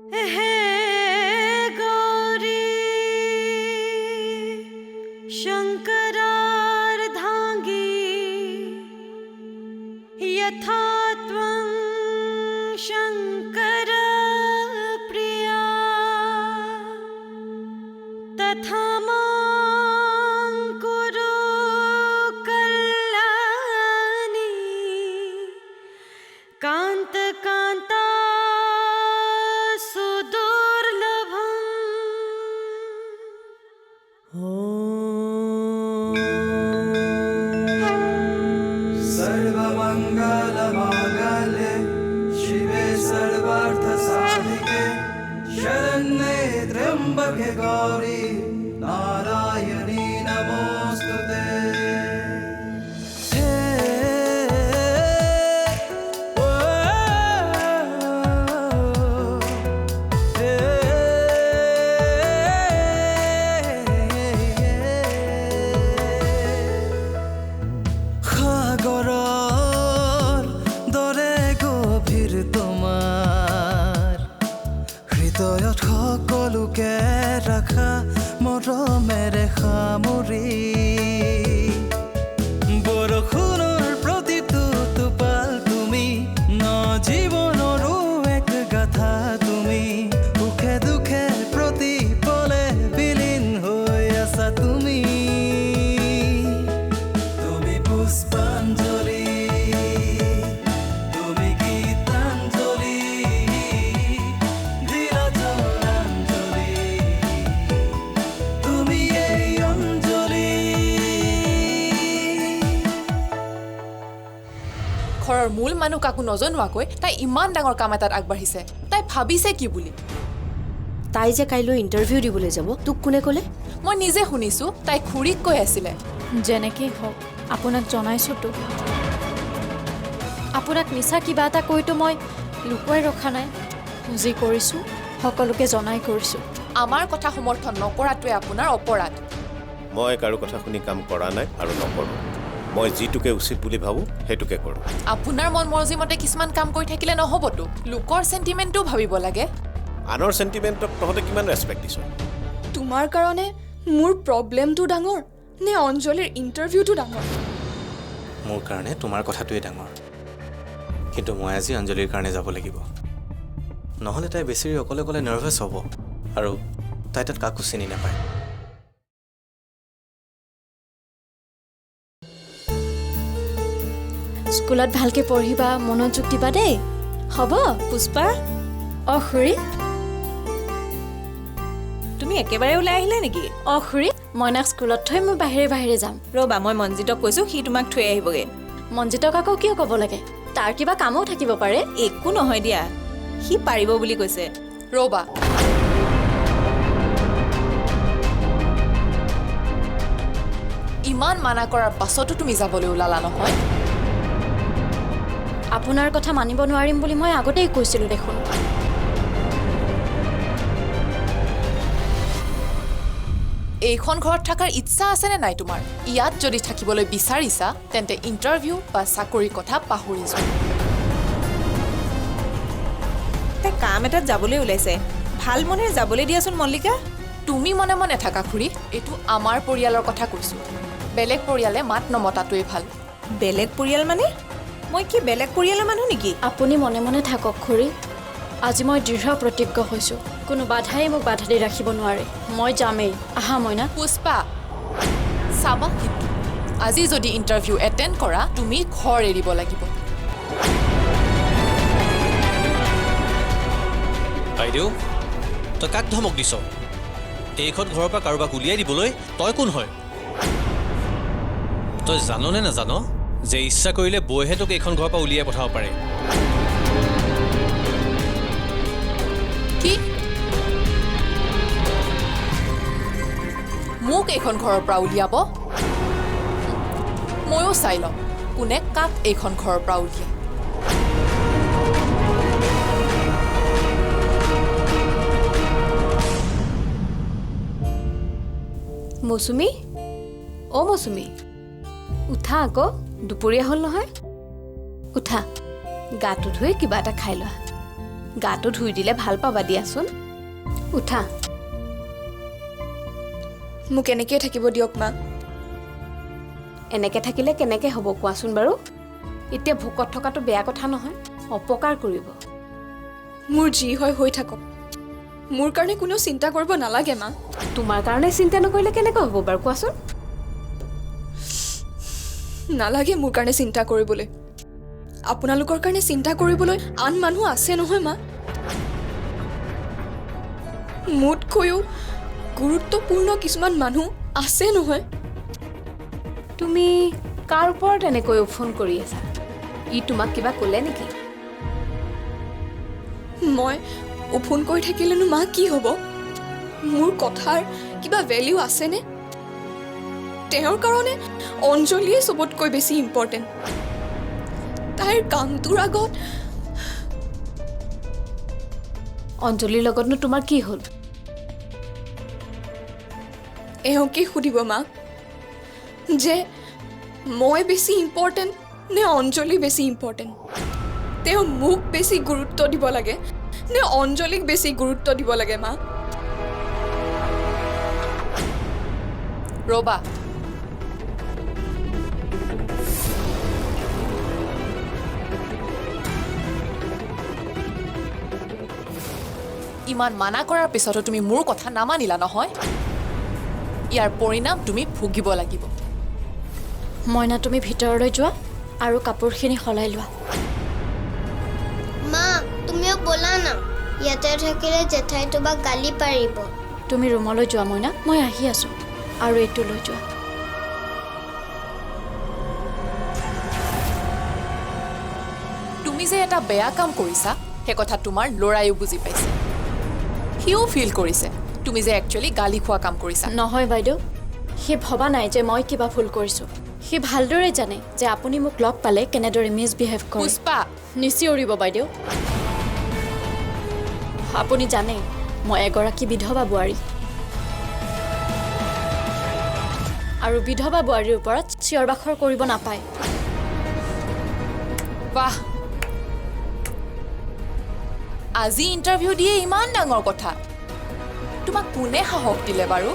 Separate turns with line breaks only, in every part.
हे गौरी शंकरार्धांगी यथा त्वं शंकर प्रिया तथा मां कुरु कल्याणी कांत कांता सुदुर्लभम्
सर्वमंगलमांगल्ये शिवे सर्वार्थसाधिके शरण्ये त्र्यंबके गौरी नारायणी नमोस्तुते। সাগৰৰ দৰে গভীৰ তোমাৰ হৃদয়ত সকলোকে ৰাখা মৰমেৰে সামৰি বৰষুণৰ প্ৰতিটো টোপাল তুমি ন জীৱনৰো এক গাথা তুমি সুখে দুখে প্ৰতি পলে বিলীন হৈ আছা তুমি পুষ্পাঞ্জলি তুমি গীতাঞ্জলি ধীৰজলাঞ্জলি তুমি এই অঞ্জলি।
ঘৰৰ মূল মানুহ কাকো নজনোৱাকৈ তাই ইমান ডাঙৰ কাম এটাত আগবাঢ়িছে। তাই ভাবিছে কি বুলি?
তাই যে কাইলৈ ইণ্টাৰভিউ দিবলৈ যাব, তোক কোনে ক'লে?
মই নিজে শুনিছো, তাই খুৰীক কৈ আছিলে।
যেনেকেই হওক আপোনাক জনাইছোঁতো। আপোনাক মিছা কিবা এটা কৈতো মই লুকুৱাই ৰখা নাই। যি কৰিছোঁ সকলোকে জনাই কৰিছোঁ।
আমাৰ কথা সমৰ্থন নকৰাটোৱে আপোনাৰ অপৰাধ।
মই কাৰো কথা শুনি কাম কৰা নাই আৰু নকৰোঁ। মই যিটোকে উচিত বুলি ভাবোঁ সেইটোকে কৰোঁ।
আপোনাৰ মন মৰ্জিমতে কিছুমান কাম কৰি থাকিলে নহ'বতো। লোকৰ চেণ্টিমেণ্টটো ভাবিব লাগে।
আনৰ চেণ্টিমেণ্টক তহঁতে কিমান ৰেচপেক্ট দিছ?
তোমাৰ কাৰণে মোৰ প্ৰব্লেমটো ডাঙৰ নে অঞ্জলিৰ ইণ্টাৰভিউটো ডাঙৰ?
মোৰ কাৰণে তোমাৰ কথাটোৱে ডাঙৰ, কিন্তু মই আজি অঞ্জলিৰ কাৰণে যাব লাগিব। নহ'লে তাই বেছি অকলে অকলে নাৰ্ভাছ হ'ব আৰু তাই তাত কাকো চিনি নাপায়।
স্কুলত ভালকৈ পঢ়িবা, মনোযোগ দিবা দেই। হ'ব পুষ্পা? অঁ খুৰী,
তুমি একেবাৰে ওলাই আহিলে নেকি?
অঁ খুৰী, মইনাক স্কুলত থৈ মই বাহিৰে বাহিৰে যাম।
ৰ'বা, মই মঞ্জিতক কৈছোঁ, সি তোমাক থৈ আহিবগৈ।
মঞ্জিতক আকৌ কিয় ক'ব লাগে? তাৰ কিবা কামো থাকিব পাৰে।
একো নহয় দিয়া, সি পাৰিব বুলি কৈছে।
ৰ'বা, ইমান মানা কৰাৰ পাছতো তুমি যাবলৈ ওলালা নহয়?
আপোনাৰ কথা মানিব নোৱাৰিম বুলি মই আগতেই কৈছিলোঁ দেখোন।
এইখন ঘৰত থকাৰ ইচ্ছা আছেনে নাই তোমাৰ? ইয়াত যদি থাকিবলৈ বিচাৰিছা তেন্তে ইণ্টাৰভিউ বা চাকৰিৰ কথা পাহৰি যোৱা।
তাই কাম এটাত যাবলৈ ওলাইছে, ভাল মনেৰে যাবলৈ দিয়াচোন মল্লিকা।
তুমি মনে মনে থাকা খুৰী, এইটো আমাৰ পৰিয়ালৰ কথা কৈছোঁ। বেলেগ পৰিয়ালে মাত নমতাটোৱেই ভাল।
বেলেগ পৰিয়াল মানে? মই কি বেলেগ পৰিয়ালৰ মানুহ নেকি?
আপুনি মনে মনে থাকক খুৰী। আজি মই দৃঢ় প্ৰতিজ্ঞ হৈছোঁ, কোনো বাধাই মোক বাধা দি ৰাখিব নোৱাৰে। মই যামেই। আহা মইনা।
পুষ্পা, চাবা কিন্তু আজি যদি ইণ্টাৰভিউ এটেণ্ড কৰা তুমি ঘৰ এৰিব লাগিব।
বাইদেউ, তই কাক ধমক দিছ? এইখন ঘৰৰ পৰা কাৰোবাক উলিয়াই দিবলৈ তই কোন হয়? তই জাননে নাজান যে ইচ্ছা কৰিলে বৌহে তোক এইখন ঘৰৰ পৰা উলিয়াই পঠাব পাৰে?
কি? মোক এইখন ঘৰৰ পৰা উলিয়াব? ময়ো চাই ল'ম কোনে কাক এইখন ঘৰৰ পৰা উলিয়ায়।
মৌচুমী, অ' মৌচুমী, উঠা আকৌ, দুপৰীয়া হ'ল নহয়। উঠা, গাটো ধুই কিবা এটা খাই লোৱা।
গাটো ধুই দিলে ভাল পাবা দিয়াচোন উঠা
মোক এনেকৈয়ে থাকিব দিয়ক মা
এনেকৈ থাকিলে কেনেকৈ হ'ব কোৱাচোন বাৰু এতিয়া ভোকত থকাটো বেয়া কথা নহয় অপকাৰ কৰিব
মোৰ যি হয় হৈ থাকক মোৰ কাৰণে কোনেও চিন্তা কৰিব নালাগে মা
তোমাৰ কাৰণে চিন্তা নকৰিলে কেনেকৈ হ'ব বাৰু কোৱাচোন
নালাগে মোৰ কাৰণে চিন্তা কৰিবলৈ আপোনালোকৰ কাৰণে চিন্তা কৰিবলৈ আন মানুহ আছে নহয় মা মোতকৈও গুৰুত্বপূৰ্ণ কিছুমান মানুহ আছে নহয়
তুমি কাৰ ওপৰত এনেকৈ ফোন কৰি আছা ই তোমাক কিবা ক'লে নেকি
মই ফোন কৰি থাকিলেনো মা কি হ'ব মোৰ কথাৰ কিবা ভেলিউ আছেনে তেওঁৰ কাৰণে অঞ্জলিয়ে চবতকৈ বেছি ইম্পৰ্টেণ্ট তাইৰ কামটোৰ আগত
অঞ্জলিৰ লগতনো তোমাৰ কি হ'ল
এওঁকে সুধিব মা যে মই বেছি ইম্পৰ্টেণ্ট নে অঞ্জলি বেছি ইম্পৰ্টেণ্ট তেওঁ মোক বেছি গুৰুত্ব দিব লাগে নে অঞ্জলিক বেছি গুৰুত্ব দিব লাগে মা
ৰবা ইমান মানা কৰাৰ পিছতো তুমি মোৰ কথা নামানিলা নহয় ইয়াৰ পৰিণাম তুমি ভুগিব লাগিব
মইনা তুমি ভিতৰলৈ যোৱা আৰু কাপোৰখিনি সলাই লোৱা
মা তুমিও বলা না ইয়াতে থাকিলে জেঠাই তোমাক গালি পাৰিব
তুমি ৰুমলৈ যোৱা মইনা মই আহি আছোঁ আৰু এইটো লৈ যোৱা
তুমি যে এটা বেয়া কাম কৰিছা সেই কথা তোমাৰ ল'ৰায়ো বুজি পাইছে সিও ফিল কৰিছে তুমি যে একচুৱেলি গালি খোৱা কাম কৰিছা
নহয় বাইদেউ সি ভবা নাই যে মই কিবা ভুল কৰিছোঁ সি ভালদৰে জানে যে আপুনি মোক লগ পালে কেনেদৰে মিছবিহেভ কৰে
পুষ্পা
নিচিঞৰিব বাইদেউ আপুনি জানে মই এগৰাকী বিধৱা বোৱাৰী আৰু বিধৱা বোৱাৰীৰ ওপৰত চিঞৰ বাখৰ কৰিব নাপায়
বাহ আজি ইণ্টাৰভিউ দিয়ে ইমান ডাঙৰ কথা তোমাক কোনে সাহস দিলে বাৰু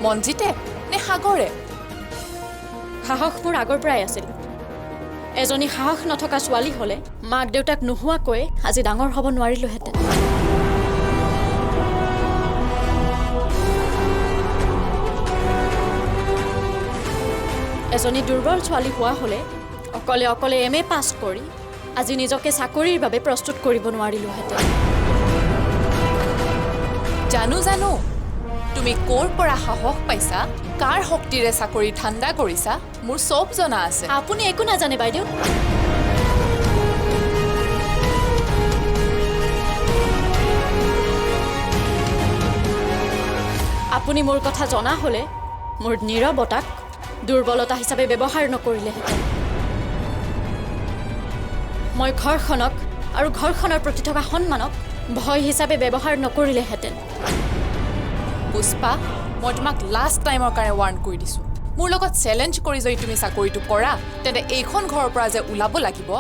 মনজিতে নে সাগৰে
সাহস মোৰ আগৰ পৰাই আছিল এজনী সাহস নথকা ছোৱালী হ'লে মাক দেউতাক নোহোৱাকৈ আজি ডাঙৰ হ'ব নোৱাৰিলোহেঁতেন এজনী দুৰ্বল ছোৱালী হোৱা হ'লে অকলে অকলে MA পাছ কৰি আজি নিজকে চাকৰিৰ বাবে প্ৰস্তুত কৰিব নোৱাৰিলোহেঁতেন
জানো তুমি ক'ৰ পৰা সাহস পাইছা কাৰ শক্তিৰে চাকৰি ঠাণ্ডা কৰিছা মোৰ চব জনা আছে
আপুনি একো নাজানে বাইদেউ আপুনি মোৰ কথা জনা হ'লে মোৰ নীৰৱতাক দুৰ্বলতা হিচাপে ব্যৱহাৰ নকৰিলেহেঁতেন মই ঘৰখনক আৰু ঘৰখনৰ প্ৰতি থকা সন্মানক ভয় হিচাপে ব্যৱহাৰ নকৰিলেহেঁতেন
পুষ্পা মই তোমাক লাষ্ট টাইমৰ কাৰণে ৱাৰ্ণ কৰি দিছোঁ মোৰ লগত চেলেঞ্জ কৰি যদি তুমি চাকৰিটো কৰা তেন্তে এইখন ঘৰৰ পৰা যে ওলাব লাগিব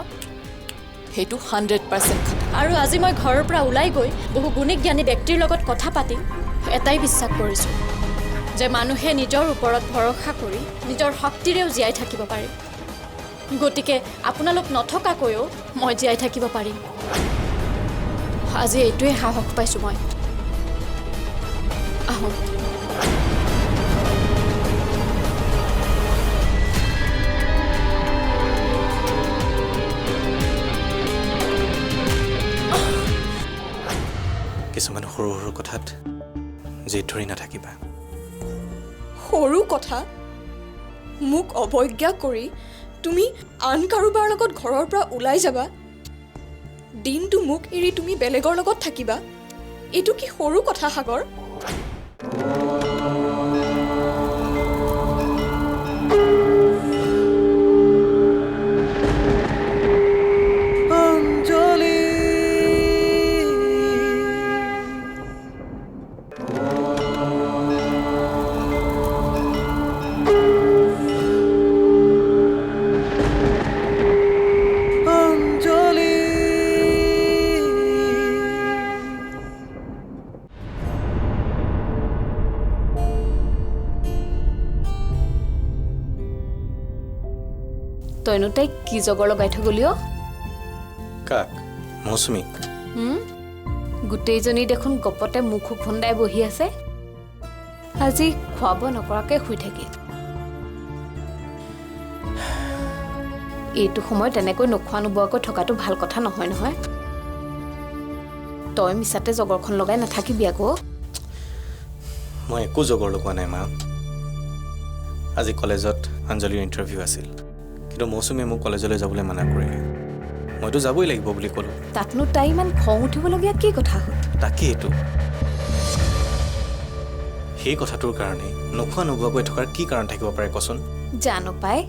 সেইটো 100% খাতা
আৰু আজি মই ঘৰৰ পৰা ওলাই গৈ বহু গুণী জ্ঞানী ব্যক্তিৰ লগত কথা পাতি এটাই বিশ্বাস কৰিছোঁ যে মানুহে নিজৰ ওপৰত ভৰসা কৰি নিজৰ শক্তিৰেও জীয়াই থাকিব পাৰে গতিকে আপোনালোক নথকাকৈও মই জীয়াই থাকিব পাৰিম আজি এইটোৱে সাহস পাইছোঁ মই আহোঁ
কিছুমান সৰু সৰু কথাত জেদ ধৰি নাথাকিবা
সৰু কথা মোক অৱজ্ঞা কৰি তুমি আন কাৰোবাৰ লগত ঘৰৰ পৰা ওলাই যাবা দিনটো মোক এৰি তুমি বেলেগৰ লগত থাকিবা এইটো কি সৰু কথা সাগৰ
অঞ্জলি অঞ্জলি
তইনো তাইক কি জগৰ লগাই থৈ গলি অ'
কাক মৌচুমীক
গোটেইজনী দেখোন গপতে মুখ খুন্দাই বহি আছে আজি খোৱাব নকৰাকৈ শুই থাকিল এইটো সময় তেনেকৈ নোখোৱা নোবোৱাকৈ থকাটো ভাল কথা নহয় নহয় তই মিছাতে জগৰখন লগাই নাথাকিবি আকৌ
মই একো জগৰ লগোৱা নাই মা আজি কলেজত অঞ্জলিৰ ইণ্টাৰভিউ আছিল কিন্তু মৌচুমীয়ে মোক কলেজলৈ যাবলৈ মানা কৰিলে মইতো যাবই লাগিব বুলি ক'লোঁ
তাতনো তাই ইমান খং উঠিবলগীয়া কি কথা হ'ল
তাকেইতো সেই কথাটোৰ কাৰণে নোখোৱা নোবোৱাকৈ থকাৰ কি কাৰণ থাকিব পাৰে কচোন
জানো পাই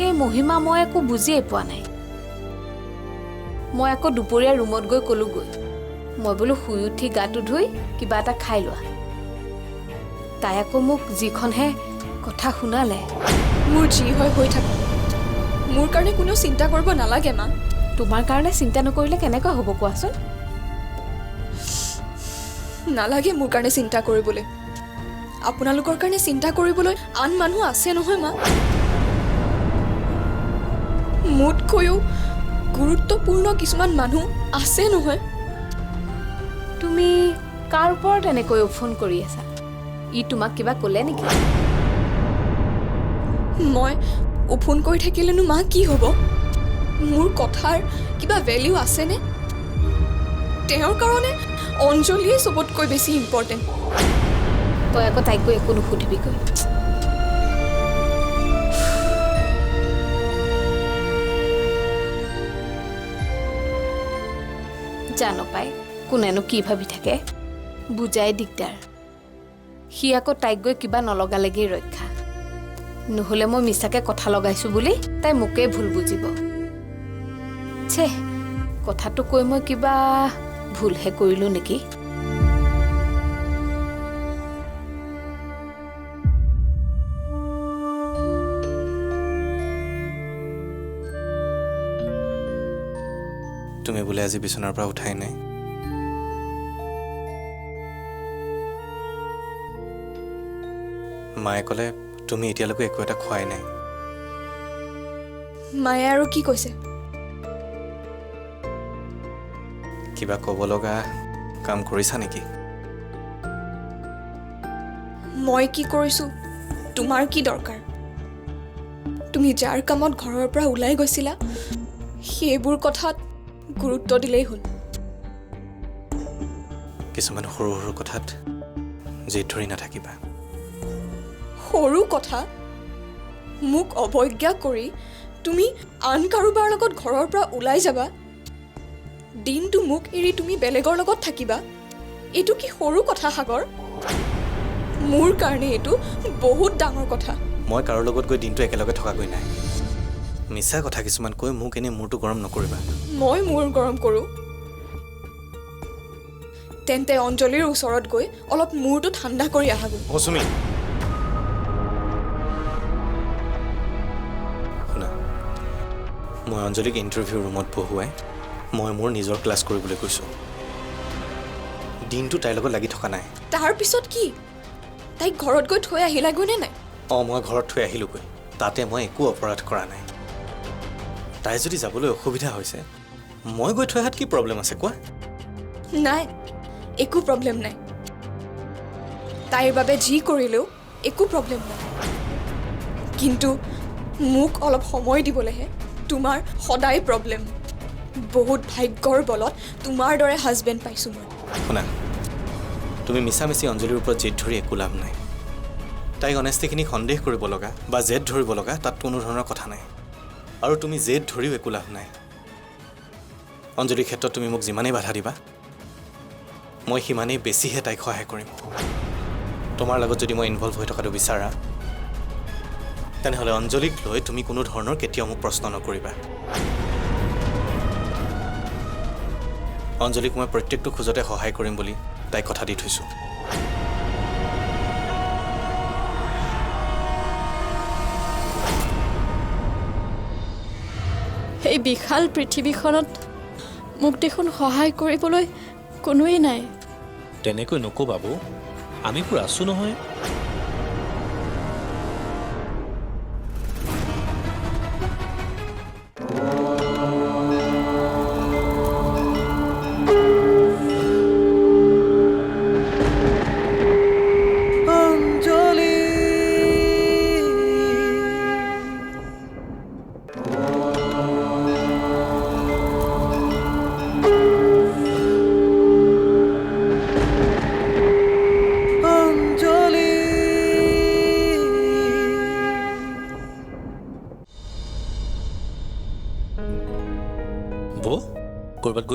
এই মহিমা মই একো বুজিয়েই পোৱা নাই মই আকৌ দুপৰীয়া ৰুমত গৈ ক'লোগৈ মই বোলো শুই উঠি গাটো ধুই কিবা এটা খাই লোৱা তাই আকৌ মোক যিখনহে কথা শুনালে
মোৰ যি হয় হৈ থাকক মোৰ কাৰণে কোনো চিন্তা কৰিব নালাগে মা
তোমাৰ কাৰণে চিন্তা নকৰিলে কেনেকৈ হ'ব কোৱাচোন
নালাগে মোৰ কাৰণে চিন্তা কৰিবলৈ আপোনালোকৰ কাৰণে চিন্তা কৰিবলৈ আন মানুহ আছে নহয় মা মোতকৈও গুৰুত্বপূৰ্ণ কিছুমান মানুহ আছে নহয়
তুমি কাৰ ওপৰত এনেকৈ ফোন কৰি আছা ই তোমাক কিবা ক'লে নেকি
মই ফোন কৰি থাকিলেনো মা কি হ'ব মোৰ কথাৰ কিবা ভেলিউ আছেনে তেওঁৰ কাৰণে অঞ্জলিয়ে চবতকৈ বেছি ইম্পৰ্টেণ্ট
তই আকৌ তাইক গৈ একো নুসুধিবিগৈ জানো পাই কোনেনো কি ভাবি থাকে বুজাই দিগদাৰ সি আকৌ তাইক গৈ কিবা নলগালেগেই ৰক্ষা নহ'লে মই মিছাকৈ কথা লগাইছোঁ বুলি তাই মোকেই ভুল বুজিব ছে কথাটো কৈ মই কিবা ভুলহে কৰিলোঁ নেকি
তুমি বোলে আজি বিচনাৰ পৰা উঠাই নাই মায়ে ক'লে তুমি এতিয়ালৈকে একো এটা খোৱাই নাই
মায়ে আৰু কি কৈছে
কিবা ক'ব লগা কাম কৰিছা নেকি
মই কি কৰিছোঁ তোমাৰ কি দৰকাৰ তুমি যাৰ কামত ঘৰৰ পৰা ওলাই গৈছিলা সেইবোৰ কথাত গুৰুত্ব দিলেই হ'ল
কিছুমান সৰু সৰু কথাত জেদ ধৰি নাথাকিবা
সৰু কথা মোক অৱজ্ঞা কৰি তুমি আন কাৰোবাৰ লগত ঘৰৰ পৰা ওলাই যাবা দিনটো মোক এৰি তুমি বেলেগৰ লগত থাকিবা এইটো কি সৰু কথা সাগৰ মোৰ কাৰণে এইটো বহুত ডাঙৰ কথা
মই কাৰো লগত গৈ দিনটো একেলগে থকাগৈ নাই মিছা কথা কিছুমান কৈ মোক এনেই মূৰটো গৰম নকৰিবা
মই মূৰ গৰম কৰোঁ তেন্তে অঞ্জলিৰ ওচৰত গৈ অলপ মূৰটো ঠাণ্ডা কৰি আহাগৈ
মৌচুমী শুনা মই অঞ্জলিক ইণ্টাৰভিউ ৰুমত বহুৱাই মই মোৰ নিজৰ ক্লাছ কৰিবলৈ কৈছোঁ দিনটো তাইৰ লগত লাগি থকা নাই
তাৰপিছত কি তাইক ঘৰত গৈ থৈ আহিলাগৈনে নাই
অঁ মই ঘৰত থৈ আহিলোগৈ তাতে মই একো অপৰাধ কৰা নাই তাই যদি যাবলৈ অসুবিধা হৈছে মই গৈ থৈ অহাত কি প্ৰব্লেম আছে কোৱা
নাই একো প্ৰব্লেম নাই তাইৰ বাবে যি কৰিলেও একো প্ৰব্লেম নাই কিন্তু মোক অলপ সময় দিবলৈহে তোমাৰ সদায় প্ৰব্লেম বহুত ভাগ্যৰ বলত তোমাৰ দৰে হাজবেণ্ড পাইছোঁ মই
শুনা তুমি মিছামিছি অঞ্জলিৰ ওপৰত জেদ ধৰি একো লাভ নাই তাইক অনেষ্টিখিনি সন্দেহ কৰিব লগা বা জেদ ধৰিব লগা তাত কোনো ধৰণৰ কথা নাই আৰু তুমি জেদ ধৰিও একো লাভ নাই অঞ্জলিৰ ক্ষেত্ৰত তুমি মোক যিমানেই বাধা দিবা মই সিমানেই বেছিহে তাইক সহায় কৰিম তোমাৰ লগত যদি মই ইনভলভ হৈ থকাটো বিচাৰা তেনেহ'লে অঞ্জলিক লৈ তুমি কোনো ধৰণৰ কেতিয়াও মোক প্ৰশ্ন নকৰিবা অঞ্জলিক মই প্ৰত্যেকটো খোজতে সহায় কৰিম বুলি তাইক কথা দি থৈছোঁ
এই বিশাল পৃথিৱীখনত মোক দেখোন সহায় কৰিবলৈ কোনোৱেই নাই
তেনেকৈ নক'বা বৌ আমিবোৰ আছোঁ নহয়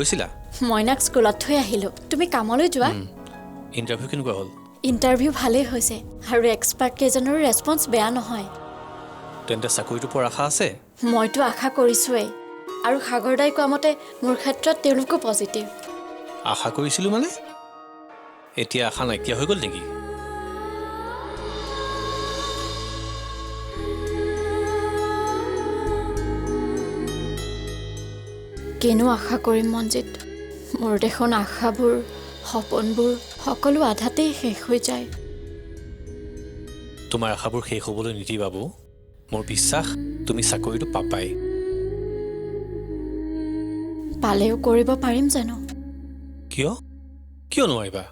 গৈছিলা
মইনাক স্কুলত থৈ আহিলোঁ তুমি কামলৈ যোৱা
ইণ্টাৰভিউ কেনেকুৱা হ'ল
ইণ্টাৰভিউ ভালেই হৈছে আৰু এক্সপাৰ্ট কেইজনৰো ৰেছপন্স বেয়া নহয়
তেন্তে চাকৰিটো পোৱাৰ আশা আছে
মইতো আশা কৰিছোৱেই আৰু সাগৰদাই কোৱা মতে মোৰ ক্ষেত্ৰত তেওঁলোকো পজিটিভ
আশা কৰিছিলোঁ মানে এতিয়া আশা নাইকিয়া হৈ গ'ল নেকি
কিনো আশা কৰিম মনজিত মোৰ দেখোন আশাবোৰ সপোনবোৰ সকলো আধাতেই শেষ হৈ যায়
তোমাৰ আশাবোৰ শেষ হ'বলৈ নিদিবা বাবু মোৰ বিশ্বাস তুমি চাকৰিটো পাবাই
পালেও কৰিব পাৰিম জানো
কিয় নোৱাৰিবা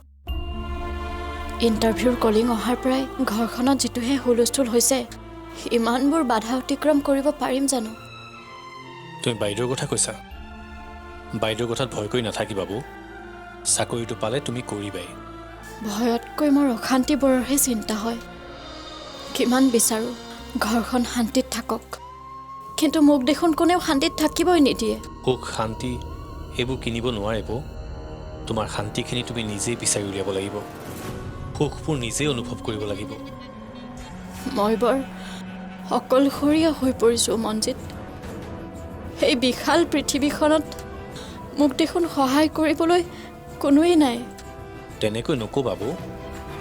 ইণ্টাৰভিউৰ কলিং অহাৰ পৰাই ঘৰখনত যিটোহে হুলস্থুল হৈছে ইমানবোৰ বাধা অতিক্ৰম কৰিব পাৰিম জানো
তুমি বাইদেউৰ কথা কৈছা বাইদেউৰ কথাত ভয় কৰি নাথাকি বাবু চাকৰিটো পালে তুমি কৰিবাই
ভয়তকৈ মোৰ অশান্তিবোৰৰহে চিন্তা হয় কিমান বিচাৰোঁ ঘৰখন শান্তিত থাকক কিন্তু মোক দেখোন কোনেও শান্তিত থাকিবই নিদিয়ে
সুখ শান্তি এইবোৰ কিনিব নোৱাৰে বৌ তোমাৰ শান্তিখিনি তুমি নিজেই বিচাৰি উলিয়াব লাগিব সুখবোৰ নিজেই অনুভৱ কৰিব লাগিব
মই বৰ অকলশৰীয়া হৈ পৰিছোঁ মনজিত এই বিশাল পৃথিৱীখনত মোক দেখোন সহায় কৰিবলৈ কোনোৱেই নাই
তেনেকৈ নক'বা বৌ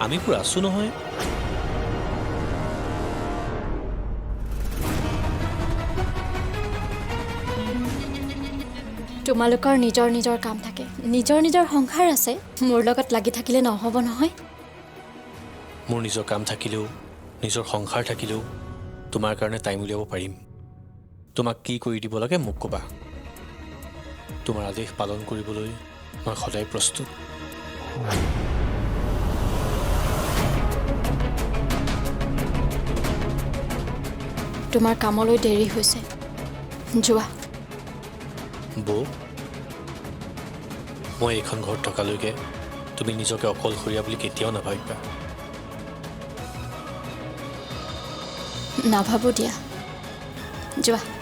আমিবোৰ আছোঁ নহয়
তোমালোকৰ নিজৰ নিজৰ কাম থাকে নিজৰ নিজৰ সংসাৰ আছে মোৰ লগত লাগি থাকিলে নহ'ব নহয়
মোৰ নিজৰ কাম থাকিলেও নিজৰ সংসাৰ থাকিলেও তোমাৰ কাৰণে টাইম উলিয়াব পাৰিম তোমাক কি কৰি দিব লাগে মোক ক'বা তোমাৰ আদেশ পালন কৰিবলৈ মই সদায় প্ৰস্তুত
তোমাৰ কামলৈ দেৰি হৈছে যোৱা
বৌ মই এইখন ঘৰত থকালৈকে তুমি নিজকে অকলশৰীয়া বুলি কেতিয়াও নাভাবিবা
নাভাবোঁ দিয়া যোৱা